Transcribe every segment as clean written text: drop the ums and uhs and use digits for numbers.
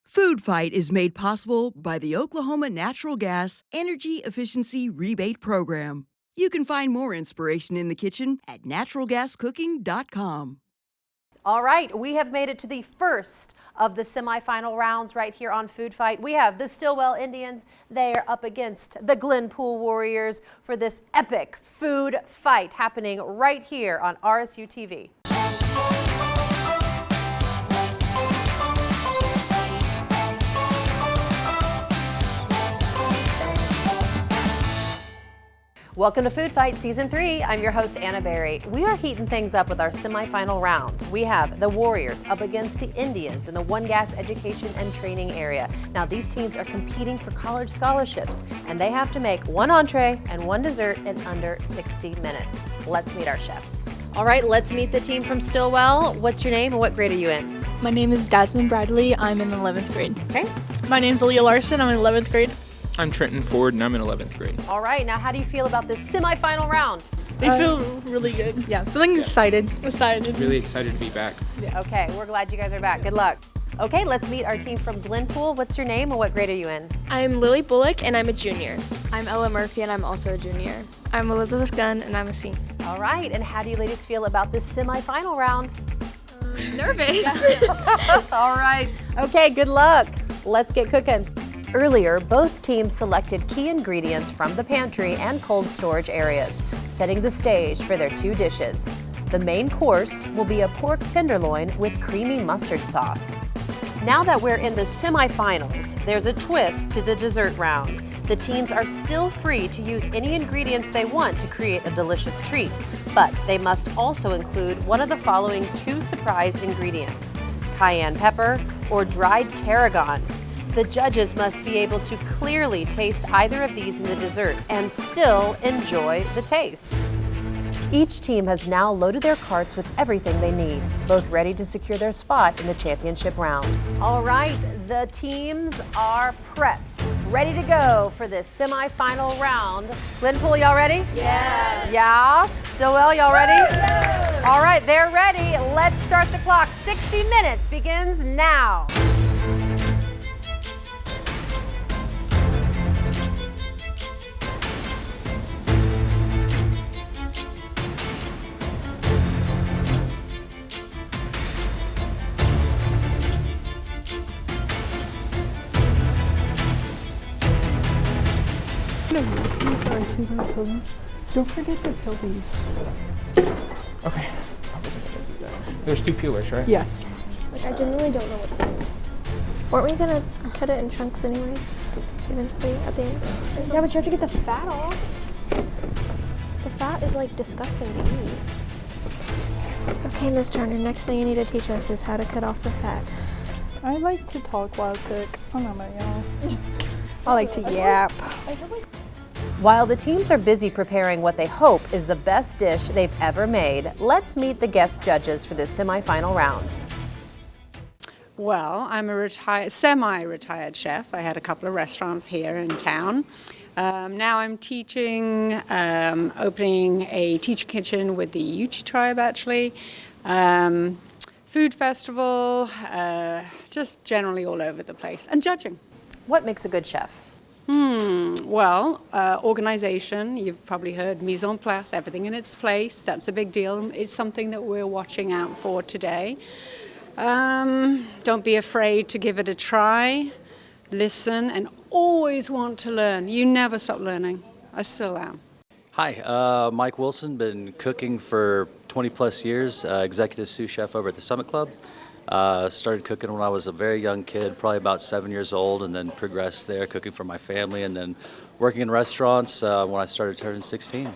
Food Fight is made possible by the Oklahoma Natural Gas Energy Efficiency Rebate Program. You can find more inspiration in the kitchen at naturalgascooking.com. All right, we have made it to the first of the semifinal rounds right here on Food Fight. We have the Stilwell Indians. They are up against the Glenpool Warriors for this epic food fight happening right here on RSU TV. Welcome to Food Fight Season 3. I'm your host, Anna Berry. We are heating things up with our semifinal round. We have the Warriors up against the Indians in the One Gas Education and Training area. Now, these teams are competing for college scholarships, and they have to make one entree and one dessert in under 60 minutes. Let's meet our chefs. All right, let's meet the team from Stilwell. What's your name and what grade are you in? My name is Dasmond Bradley. I'm in 11th grade. Okay. My name's Aaliyah Larson. I'm in 11th grade. I'm Trenton Ford, and I'm in 11th grade. All right, now how do you feel about this semifinal round? I feel really good. Yeah, feeling excited. Really excited to be back. Yeah. Okay, we're glad you guys are back. Good luck. Okay, let's meet our team from Glenpool. What's your name and what grade are you in? I'm Lily Bullock, and I'm a junior. I'm Ella Murphy, and I'm also a junior. I'm Elizabeth Gunn, and I'm a senior. All right, and how do you ladies feel about this semifinal round? Nervous. All right. Okay, good luck. Let's get cooking. Earlier, both teams selected key ingredients from the pantry and cold storage areas, setting the stage for their two dishes. The main course will be a pork tenderloin with creamy mustard sauce. Now that we're in the semifinals, there's a twist to the dessert round. The teams are still free to use any ingredients they want to create a delicious treat, but they must also include one of the following two surprise ingredients: cayenne pepper or dried tarragon. The judges must be able to clearly taste either of these in the dessert and still enjoy the taste. Each team has now loaded their carts with everything they need, both ready to secure their spot in the championship round. All right, the teams are prepped, ready to go for this semifinal round. Glenpool, y'all ready? Yes. Yeah. Stilwell, y'all ready? Yes. All right, they're ready. Let's start the clock. 60 minutes begins now. Don't forget to peel these. Okay, I wasn't gonna do that. There's two peelers, right? Yes. Like, I genuinely don't know what to do. Weren't we gonna cut it in chunks anyways? Eventually, at the end? Yeah, but you have to get the fat off. The fat is like disgusting to eat. Okay, Miss Turner, next thing you need to teach us is how to cut off the fat. I like to talk while I cook. Oh no, I like to yap. While the teams are busy preparing what they hope is the best dish they've ever made, let's meet the guest judges for this semifinal round. Well, I'm a semi-retired chef. I had a couple of restaurants here in town. Now I'm teaching, opening a teacher kitchen with the Yuchi tribe, actually. Food festival, just generally all over the place, and judging. What makes a good chef? Well, organization. You've probably heard mise en place, everything in its place. That's a big deal. It's something that we're watching out for today. Don't be afraid to give it a try. Listen and always want to learn. You never stop learning. I still am. Hi, Mike Wilson, been cooking for 20 plus years, executive sous chef over at the Summit Club. Started cooking when I was a very young kid, probably about 7 years old, and then progressed there, cooking for my family, and then working in restaurants when I started turning 16.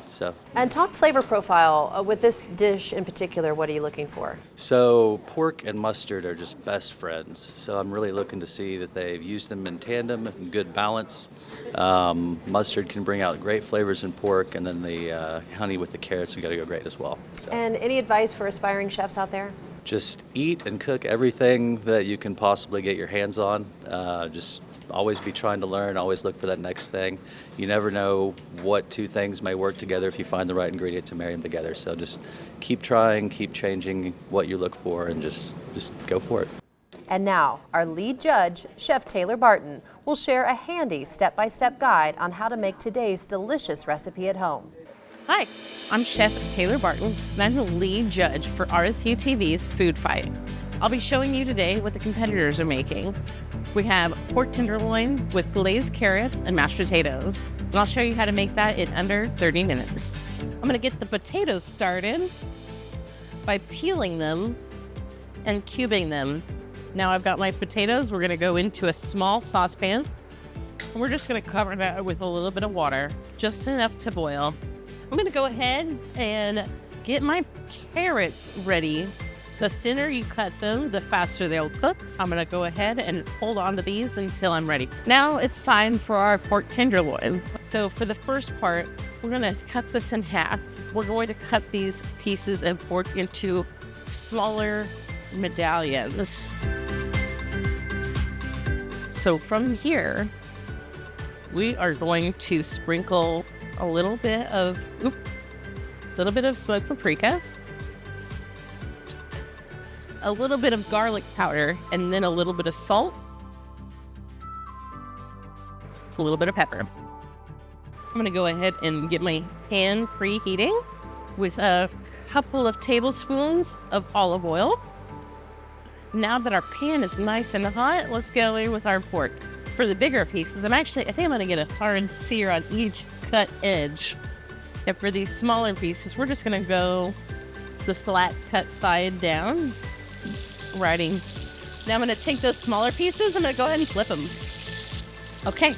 And talk flavor profile. With this dish in particular, what are you looking for? So pork and mustard are just best friends. So I'm really looking to see that they've used them in tandem in good balance. Mustard can bring out great flavors in pork, and then the honey with the carrots have got to go great as well. And any advice for aspiring chefs out there? Just eat and cook everything that you can possibly get your hands on. Just always be trying to learn, always look for that next thing. You never know what two things may work together if you find the right ingredient to marry them together. So just keep trying, keep changing what you look for, and just go for it. And now, our lead judge, Chef Taylor Barton, will share a handy step-by-step guide on how to make today's delicious recipe at home. Hi, I'm Chef Taylor Barton, and I'm the lead judge for RSU TV's Food Fight. I'll be showing you today what the competitors are making. We have pork tenderloin with glazed carrots and mashed potatoes, and I'll show you how to make that in under 30 minutes. I'm gonna get the potatoes started by peeling them and cubing them. Now I've got my potatoes. We're gonna go into a small saucepan, and we're just gonna cover that with a little bit of water, just enough to boil. I'm gonna go ahead and get my carrots ready. The thinner you cut them, the faster they'll cook. I'm gonna go ahead and hold on to these until I'm ready. Now it's time for our pork tenderloin. So for the first part, we're gonna cut this in half. We're going to cut these pieces of pork into smaller medallions. So from here, we are going to sprinkle a little bit of smoked paprika, a little bit of garlic powder, and then a little bit of salt, a little bit of pepper. I'm gonna go ahead and get my pan preheating with a couple of tablespoons of olive oil. Now that our pan is nice and hot, let's go in with our pork. For the bigger pieces, I think I'm gonna get a hard sear on each cut edge. And for these smaller pieces, we're just gonna go the flat cut side down. Now I'm gonna take those smaller pieces, I'm gonna go ahead and flip them. Okay,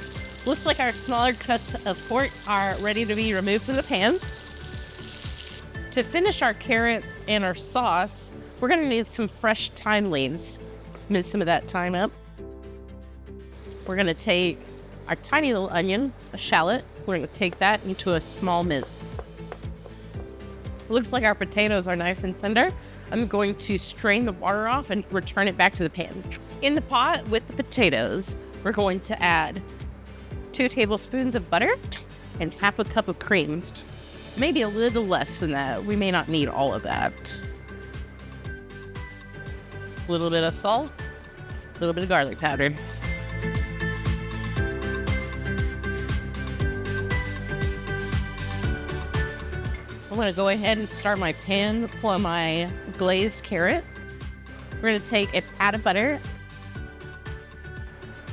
looks like our smaller cuts of pork are ready to be removed from the pan. To finish our carrots and our sauce, we're gonna need some fresh thyme leaves. Let's mince some of that thyme up. We're gonna take our tiny little onion, a shallot. We're gonna take that into a small mince. It looks like our potatoes are nice and tender. I'm going to strain the water off and return it back to the pan. In the pot with the potatoes, we're going to add 2 tablespoons of butter and half a cup of cream. Maybe a little less than that. We may not need all of that. A little bit of salt, a little bit of garlic powder. I'm gonna go ahead and start my pan for my glazed carrots. We're gonna take a pat of butter.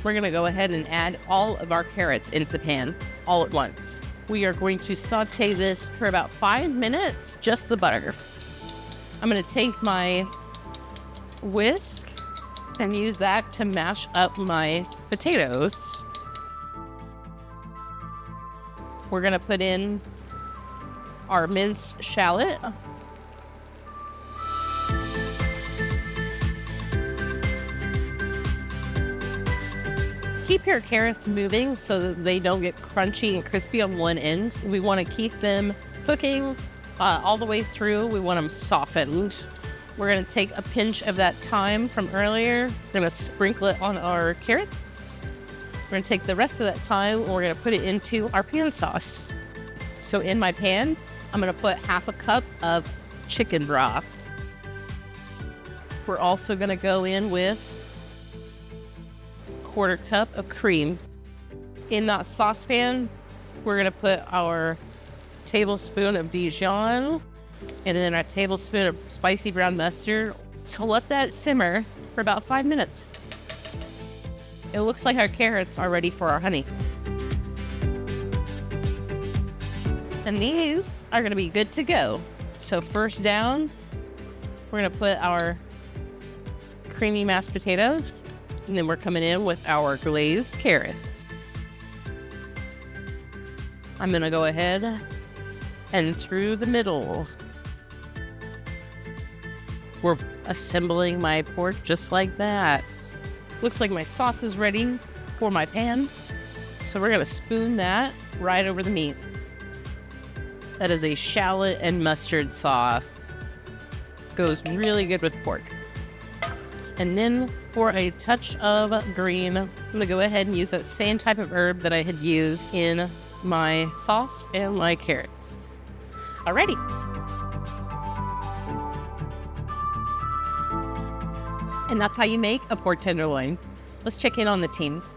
We're gonna go ahead and add all of our carrots into the pan all at once. We are going to saute this for about 5 minutes, just the butter. I'm gonna take my whisk and use that to mash up my potatoes. We're gonna put in our minced shallot. Keep your carrots moving so that they don't get crunchy and crispy on one end. We want to keep them cooking all the way through. We want them softened. We're going to take a pinch of that thyme from earlier. We're going to sprinkle it on our carrots. We're going to take the rest of that thyme and we're going to put it into our pan sauce. So in my pan, I'm gonna put half a cup of chicken broth. We're also gonna go in with a 1/4 cup of cream. In that saucepan, we're gonna put our tablespoon of Dijon and then our tablespoon of spicy brown mustard. So let that simmer for about 5 minutes. It looks like our carrots are ready for our honey. And these are gonna be good to go. So first down, we're gonna put our creamy mashed potatoes, and then we're coming in with our glazed carrots. I'm gonna go ahead and through the middle. We're assembling my pork just like that. Looks like my sauce is ready for my pan. So we're gonna spoon that right over the meat. That is a shallot and mustard sauce. Goes really good with pork. And then for a touch of green, I'm gonna go ahead and use that same type of herb that I had used in my sauce and my carrots. Alrighty. and that's how you make a pork tenderloin. Let's check in on the teams.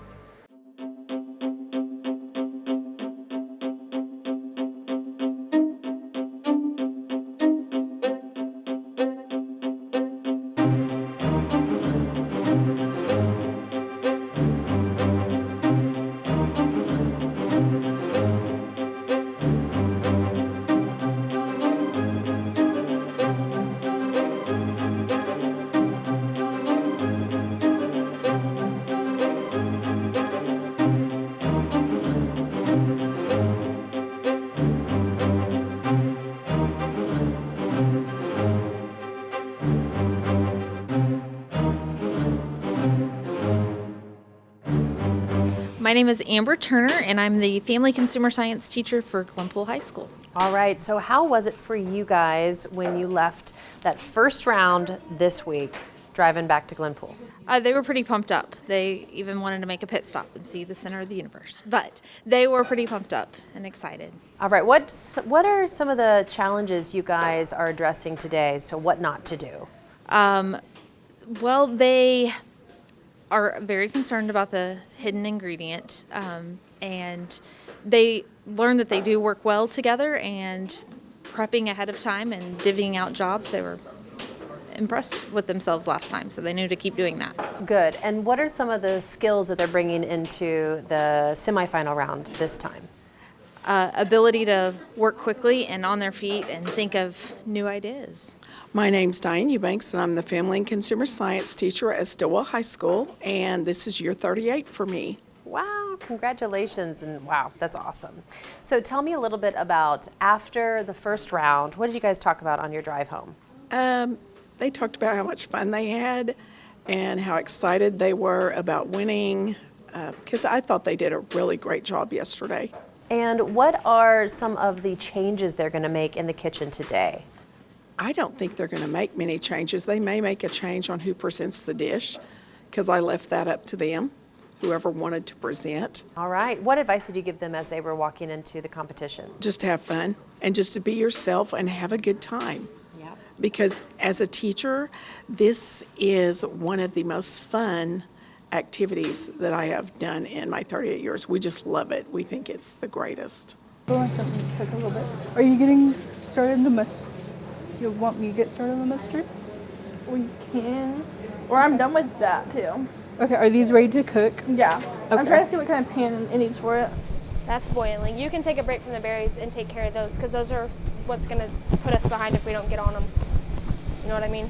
My name is Amber Turner, and I'm the Family Consumer Science teacher for Glenpool High School. All right, so how was it for you guys when you left that first round this week, driving back to Glenpool? They were pretty pumped up. They even wanted to make a pit stop and see the center of the universe. But they were pretty pumped up and excited. All right, what are some of the challenges you guys are addressing today? So what not to do? Well, they are very concerned about the hidden ingredient, and they learned that they do work well together, and prepping ahead of time and divvying out jobs. They were impressed with themselves last time, so they knew to keep doing that. Good. And what are some of the skills that they're bringing into the semifinal round this time? Ability to work quickly and on their feet and think of new ideas. My name's Diane Eubanks, and I'm the Family and Consumer Science teacher at Stilwell High School, and this is year 38 for me. Wow, congratulations, and wow, that's awesome. So tell me a little bit about after the first round, what did you guys talk about on your drive home? They talked about how much fun they had and how excited they were about winning, because I thought they did a really great job yesterday. And what are some of the changes they're going to make in the kitchen today? I don't think they're going to make many changes. They may make a change on who presents the dish, because I left that up to them, whoever wanted to present. All right. What advice did you give them as they were walking into the competition? Just have fun and just to be yourself and have a good time. Yep. Because as a teacher, this is one of the most fun activities that I have done in my 38 years. We just love it. We think it's the greatest. Cook a little bit. Are you getting started in the mustard? You want me to get started on the mustard? We can. Or I'm done with that too. Okay, are these ready to cook? Yeah. Okay. I'm trying to see what kind of pan it needs for it. That's boiling. You can take a break from the berries and take care of those, because those are what's going to put us behind if we don't get on them. You know what I mean?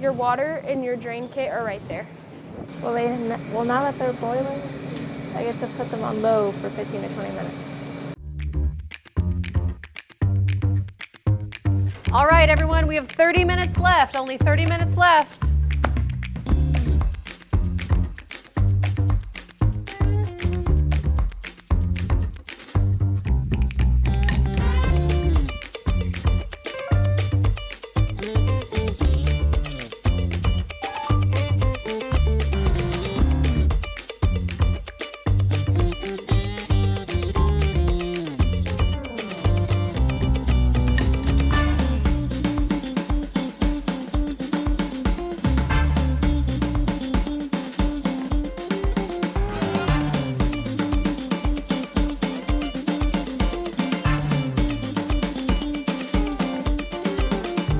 Your water and your drain kit are right there. Well, now that they're boiling, I get to put them on low for 15 to 20 minutes. All right, everyone, we have 30 minutes left, only 30 minutes left.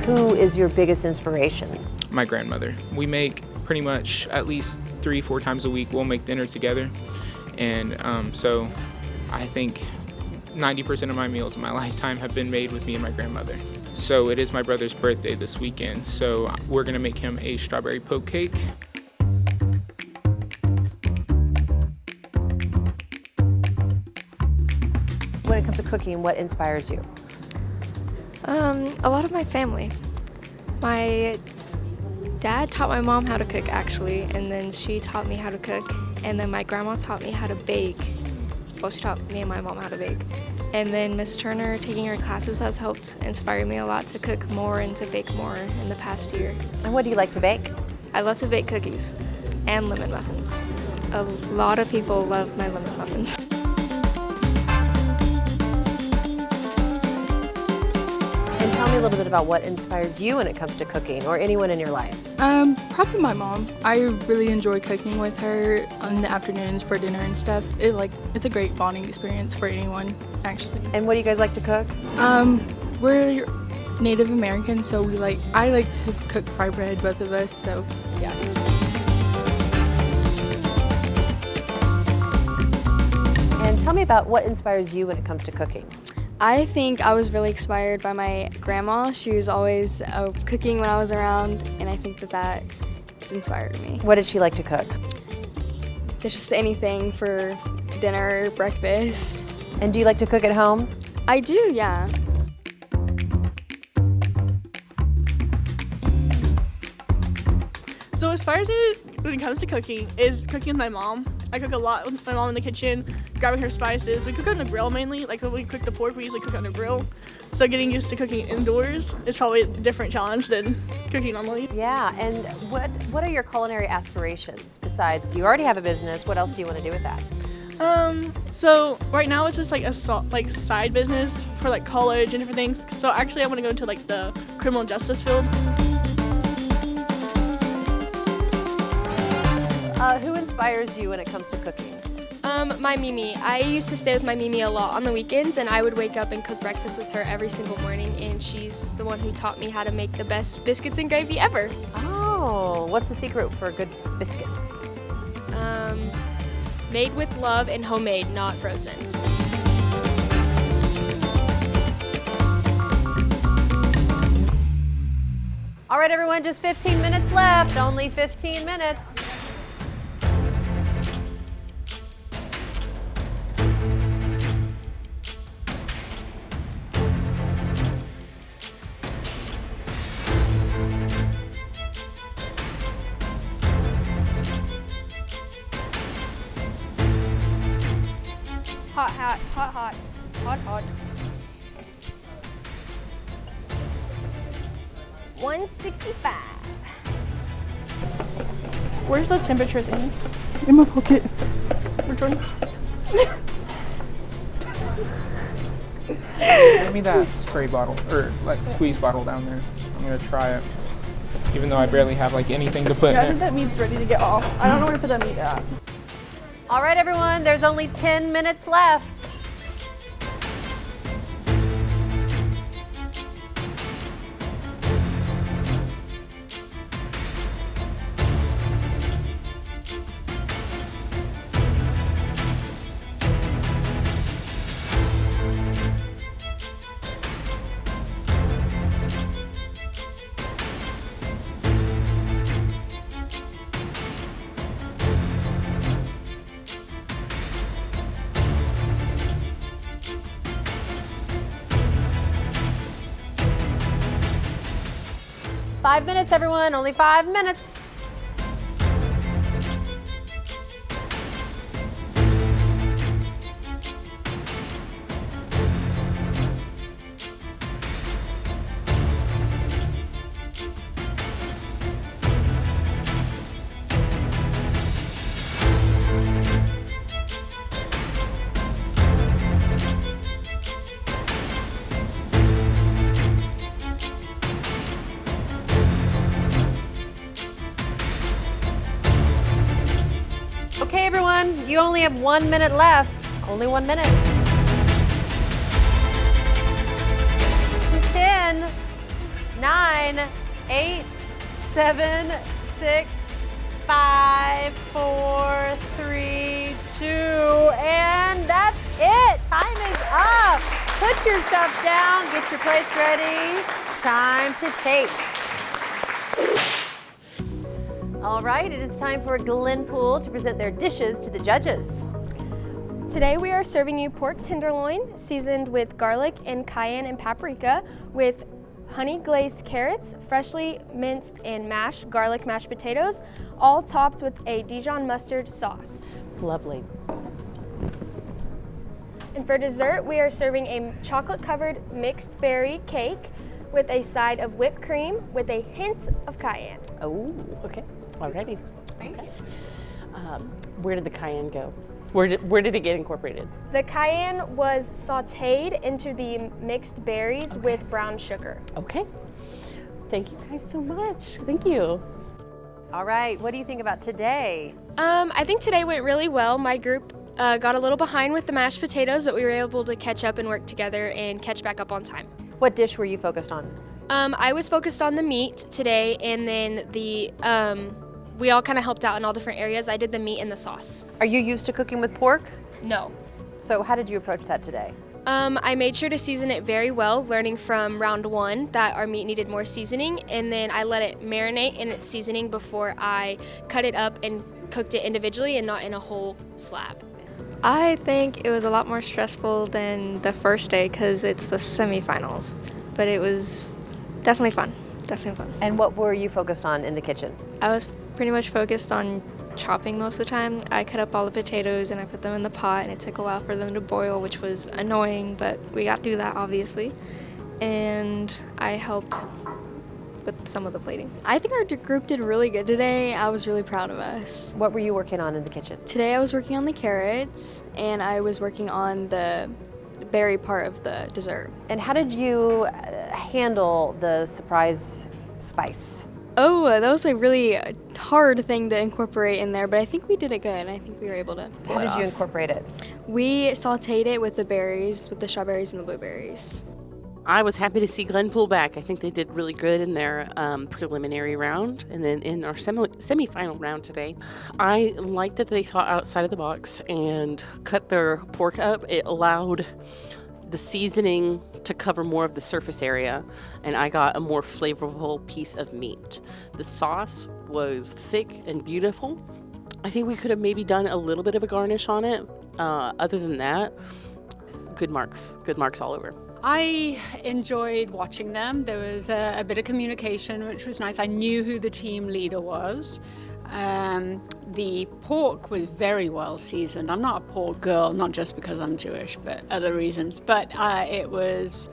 Who is your biggest inspiration? My grandmother. We make pretty much at least 3-4 times a week. We'll make dinner together. And so I think 90% of my meals in my lifetime have been made with me and my grandmother. So it is my brother's birthday this weekend. So we're gonna make him a strawberry poke cake. When it comes to cooking, what inspires you? A lot of my family. My dad taught my mom how to cook, actually, and then she taught me how to cook, and then my grandma taught me how to bake. Well, she taught me and my mom how to bake. And then Miss Turner, taking her classes, has helped inspire me a lot to cook more and to bake more in the past year. And what do you like to bake? I love to bake cookies and lemon muffins. A lot of people love my lemon muffins. And tell Tell me a little bit about what inspires you when it comes to cooking, or anyone in your life. Probably my mom. I really enjoy cooking with her in the afternoons for dinner and stuff. It's a great bonding experience for anyone, actually. And what do you guys like to cook? We're Native American, so I like to cook fry bread, both of us, so yeah. And tell me about what inspires you when it comes to cooking. I think I was really inspired by my grandma. She was always cooking when I was around, and I think that has inspired me. What did she like to cook? There's just anything for dinner, breakfast. And do you like to cook at home? I do, yeah. So what inspires me when it comes to cooking is cooking with my mom. I cook a lot with my mom in the kitchen, grabbing her spices. We cook on the grill mainly. Like when we cook the pork, we usually cook on the grill. So getting used to cooking indoors is probably a different challenge than cooking normally. Yeah, and what are your culinary aspirations? Besides, you already have a business, what else do you want to do with that? So right now it's just like a side business for like college and different things. So actually I want to go into like the criminal justice field. Who inspires you when it comes to cooking? My Mimi. I used to stay with my Mimi a lot on the weekends, and I would wake up and cook breakfast with her every single morning, and she's the one who taught me how to make the best biscuits and gravy ever. Oh, what's the secret for good biscuits? Made with love and homemade, not frozen. All right, everyone, just 15 minutes left. Only 15 minutes. Hot, hot, hot, hot, hot, hot. 165. Where's the temperature thing? In my pocket. Which one? Give me that spray bottle, or like squeeze bottle down there. I'm gonna try it. Even though I barely have like anything to put Yeah, I in think it. that meat's ready to get off. I don't know where to put that meat at. All right, everyone, there's only 10 minutes left. Five minutes, everyone, only 5 minutes. Okay, everyone, you only have 1 minute left. Only 1 minute. 10, 9, 8, 7, 6, 5, 4, 3, 2, and that's it. Time is up. Put your stuff down, get your plates ready. It's time to taste. All right, it is time for Glenpool to present their dishes to the judges. Today we are serving you pork tenderloin seasoned with garlic and cayenne and paprika with honey glazed carrots, freshly minced and mashed garlic mashed potatoes, all topped with a Dijon mustard sauce. Lovely. And for dessert, we are serving a chocolate-covered mixed berry cake with a side of whipped cream with a hint of cayenne. Oh, okay. Alrighty. Okay. Where did the cayenne go? Where did it get incorporated? The cayenne was sautéed into the mixed berries with brown sugar. Okay. Thank you guys so much. Thank you. All right, what do you think about today? I think today went really well. My group got a little behind with the mashed potatoes, but we were able to catch up and work together and catch back up on time. What dish were you focused on? I was focused on the meat today, and then we all kind of helped out in all different areas. I did the meat and the sauce. Are you used to cooking with pork? No. So how did you approach that today? I made sure to season it very well, learning from round 1 that our meat needed more seasoning, and then I let it marinate in its seasoning before I cut it up and cooked it individually and not in a whole slab. I think it was a lot more stressful than the first day because it's the semifinals, but it was definitely fun. And what were you focused on in the kitchen? I was pretty much focused on chopping most of the time. I cut up all the potatoes and I put them in the pot, and it took a while for them to boil, which was annoying, but we got through that obviously. And I helped with some of the plating. I think our group did really good today. I was really proud of us. What were you working on in the kitchen? Today I was working on the carrots, and I was working on the berry part of the dessert. And how did you handle the surprise spice? Oh, that was a really hard thing to incorporate in there, but I think we did it good. I think we were able to pull it off. How did you incorporate it? We sauteed it with the berries, with the strawberries and the blueberries. I was happy to see Glenpool back. I think they did really good in their preliminary round, and then in our semifinal round today. I liked that they thought outside of the box and cut their pork up. It allowed the seasoning to cover more of the surface area, and I got a more flavorful piece of meat. The sauce was thick and beautiful. I think we could have maybe done a little bit of a garnish on it. Other than that, good marks all over. I enjoyed watching them. There was a bit of communication, which was nice. I knew who the team leader was. The pork was very well seasoned. I'm not a pork girl, not just because I'm Jewish, but other reasons. But it was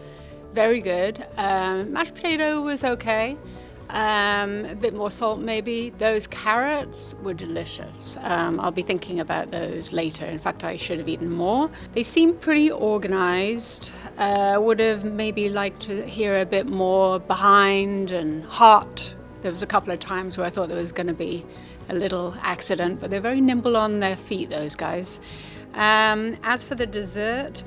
very good. Mashed potato was okay. A bit more salt maybe. Those carrots were delicious. I'll be thinking about those later. In fact, I should have eaten more. They seemed pretty organized. Would have maybe liked to hear a bit more behind and hot. There was a couple of times where I thought there was going to be a little accident, but they're very nimble on their feet, those guys. As for the dessert,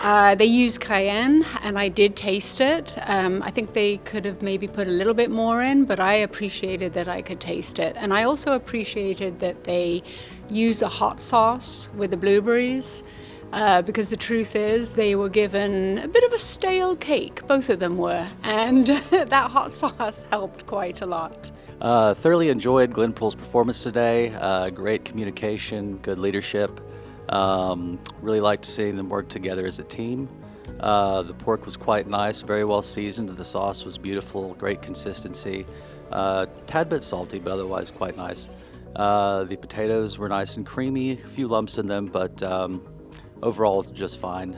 they used cayenne, and I did taste it. I think they could have maybe put a little bit more in, but I appreciated that I could taste it. And I also appreciated that they used a hot sauce with the blueberries, because the truth is they were given a bit of a stale cake, both of them were, and that hot sauce helped quite a lot. Thoroughly enjoyed Glenpool's performance today. Great communication, good leadership. Really liked seeing them work together as a team. The pork was quite nice, very well seasoned. The sauce was beautiful, great consistency. Tad bit salty, but otherwise quite nice. The potatoes were nice and creamy, a few lumps in them, but overall just fine.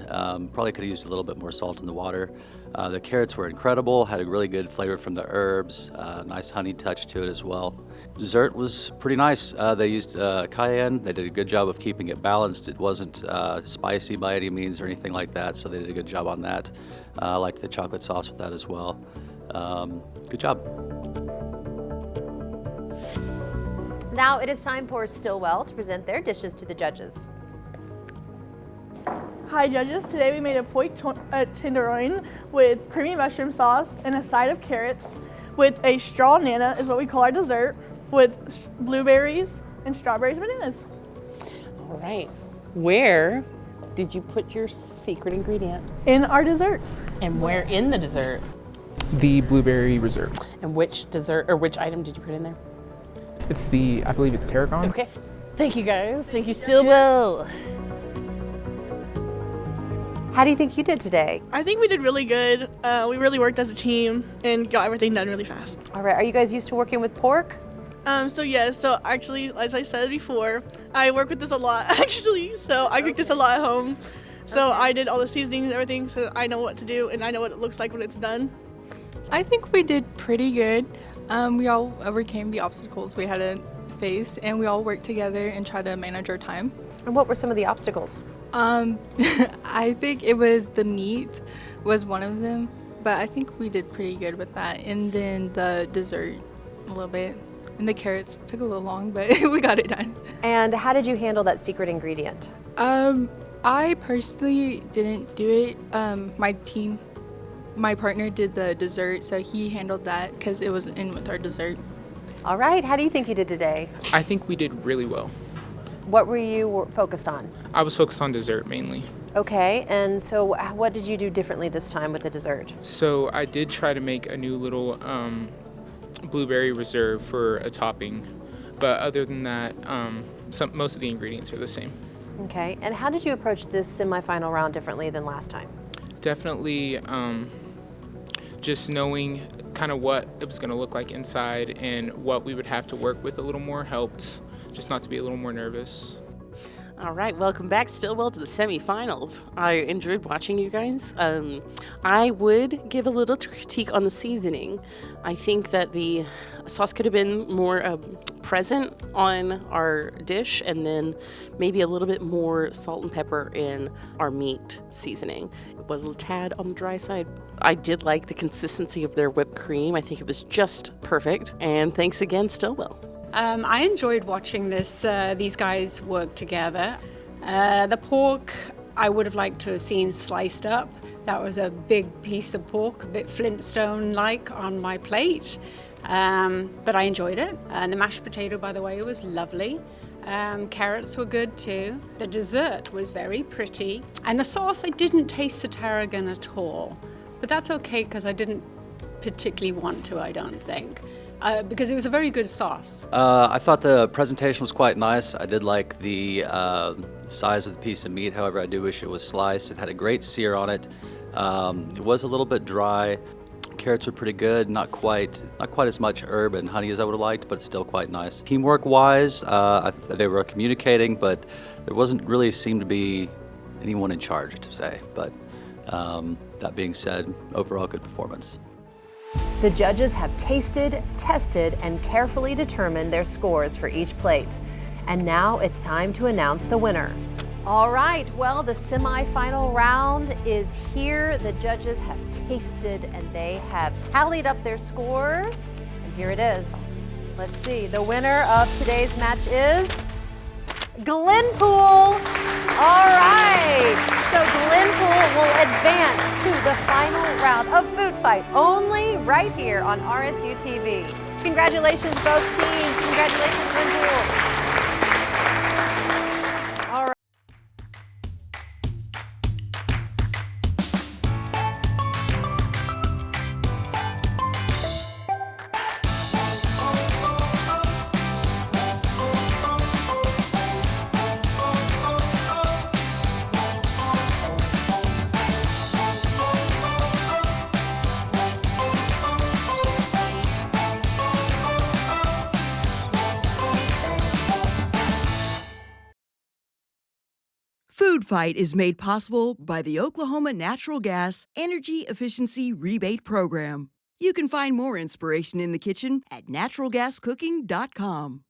Probably could have used a little bit more salt in the water. The carrots were incredible, had a really good flavor from the herbs, nice honey touch to it as well. Dessert was pretty nice. They used cayenne. They did a good job of keeping it balanced. It wasn't spicy by any means or anything like that, so they did a good job on that. I liked the chocolate sauce with that as well. Good job. Now it is time for Stilwell to present their dishes to the judges. Hi judges, today we made a pork tenderloin with creamy mushroom sauce and a side of carrots with a straw nana is what we call our dessert, with blueberries and strawberries and bananas. All right. Where did you put your secret ingredient? In our dessert. And where in the dessert? The blueberry reserve. And which dessert or which item did you put in there? It's I believe it's tarragon. Okay. Thank you guys. Thank you, Stilwell. How do you think you did today? I think we did really good. We really worked as a team and got everything done really fast. All right, are you guys used to working with pork? So actually, as I said before, I work with this a lot actually. So I cook this a lot at home. So I did all the seasonings and everything, so I know what to do and I know what it looks like when it's done. I think we did pretty good. We all overcame the obstacles we had to face, and we all worked together and tried to manage our time. And what were some of the obstacles? I think it was the meat was one of them, but I think we did pretty good with that. And then the dessert a little bit. And the carrots took a little long, but we got it done. And how did you handle that secret ingredient? I personally didn't do it. My partner did the dessert, so he handled that because it was in with our dessert. All right, how do you think you did today? I think we did really well. What were you focused on? I was focused on dessert mainly. Okay, and so what did you do differently this time with the dessert? So I did try to make a new little blueberry reserve for a topping, but other than that, most of the ingredients are the same. Okay, and how did you approach this semifinal round differently than last time? Definitely just knowing kind of what it was going to look like inside and what we would have to work with a little more helped just not to be a little more nervous. All right, welcome back, Stilwell, to the semifinals. I enjoyed watching you guys. I would give a little critique on the seasoning. I think that the sauce could have been more present on our dish, and then maybe a little bit more salt and pepper in our meat seasoning. It was a tad on the dry side. I did like the consistency of their whipped cream. I think it was just perfect. And thanks again, Stilwell. I enjoyed watching these guys work together. The pork, I would have liked to have seen sliced up. That was a big piece of pork, a bit Flintstone-like on my plate. But I enjoyed it. And the mashed potato, by the way, was lovely. Carrots were good too. The dessert was very pretty. And the sauce, I didn't taste the tarragon at all. But that's okay because I didn't particularly want to, I don't think. Because it was a very good sauce. I thought the presentation was quite nice. I did like the size of the piece of meat. However, I do wish it was sliced. It had a great sear on it. It was a little bit dry. Carrots were pretty good. Not quite as much herb and honey as I would have liked, but still quite nice. Teamwork-wise, they were communicating, but there wasn't really seemed to be anyone in charge to say. But that being said, overall good performance. The judges have tasted, tested, and carefully determined their scores for each plate. And now it's time to announce the winner. All right, well, the semifinal round is here. The judges have tasted and they have tallied up their scores. And here it is. Let's see, the winner of today's match is Glenpool. All right, so Glenpool will advance to the final round of Food Fight, only right here on RSU TV. Congratulations, both teams. Congratulations, Glenpool. All right. Food Fight is made possible by the Oklahoma Natural Gas Energy Efficiency Rebate Program. You can find more inspiration in the kitchen at naturalgascooking.com.